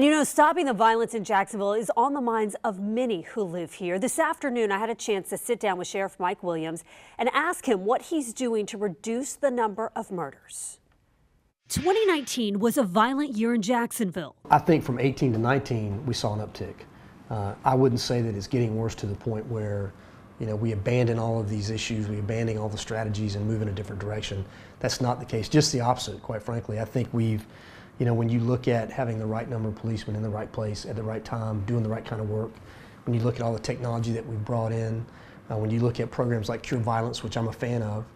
And you know, stopping the violence in Jacksonville is on the minds of many who live here. This afternoon, I had a chance to sit down with Sheriff Mike Williams and ask him what he's doing to reduce the number of murders. 2019 was a violent year in Jacksonville. I think from 18 to 19, we saw an uptick. I wouldn't say that it's getting worse to the point where, you know, we abandon all of these issues, we abandon all the strategies and move in a different direction. That's not the case, just the opposite, quite frankly. I think we've, you know, when you look at having the right number of policemen in the right place at the right time, doing the right kind of work, when you look at all the technology that we've brought in, when you look at programs like Cure Violence, which I'm a fan of,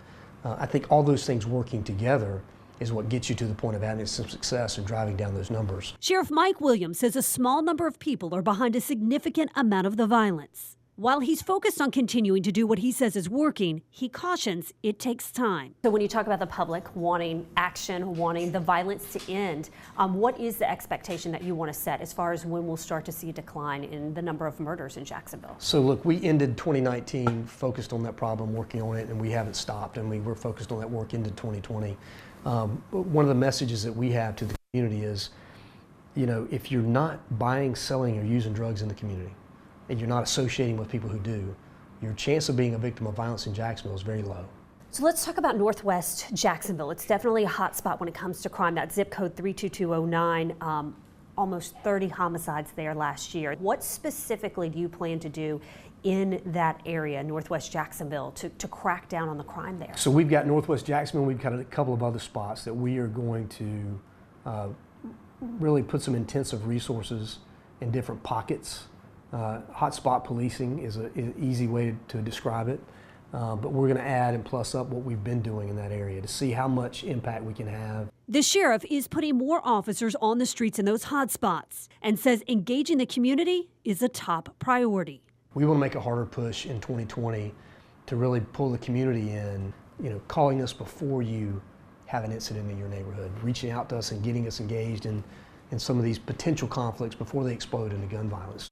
I think all those things working together is what gets you to the point of having some success and driving down those numbers. Sheriff Mike Williams says a small number of people are behind a significant amount of the violence. While he's focused on continuing to do what he says is working, he cautions it takes time. So when you talk about the public wanting action, wanting the violence to end, what is the expectation that you want to set as far as when we'll start to see a decline in the number of murders in Jacksonville? So look, we ended 2019 focused on that problem, working on it, and we haven't stopped, and we're focused on that work into 2020. One of the messages that we have to the community is, you know, if you're not buying, selling, or using drugs in the community, and you're not associating with people who do, your chance of being a victim of violence in Jacksonville is very low. So let's talk about Northwest Jacksonville. It's definitely a hot spot when it comes to crime. That zip code 32209, almost 30 homicides there last year. What specifically do you plan to do in that area, Northwest Jacksonville, to crack down on the crime there? So we've got Northwest Jacksonville, we've got a couple of other spots that we are going to really put some intensive resources in different pockets. Hotspot policing is an easy way to describe it, but we're going to add and plus up what we've been doing in that area to see how much impact we can have. The sheriff is putting more officers on the streets in those hotspots and says engaging the community is a top priority. We want to make a harder push in 2020 to really pull the community in, you know, calling us before you have an incident in your neighborhood, reaching out to us and getting us engaged in some of these potential conflicts before they explode into gun violence.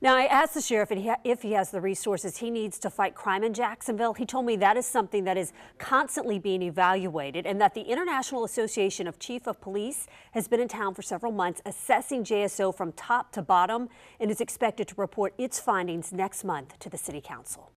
Now, I asked the sheriff if he has the resources he needs to fight crime in Jacksonville. He told me that is something that is constantly being evaluated and that the International Association of Chief of Police has been in town for several months assessing JSO from top to bottom and is expected to report its findings next month to the City Council.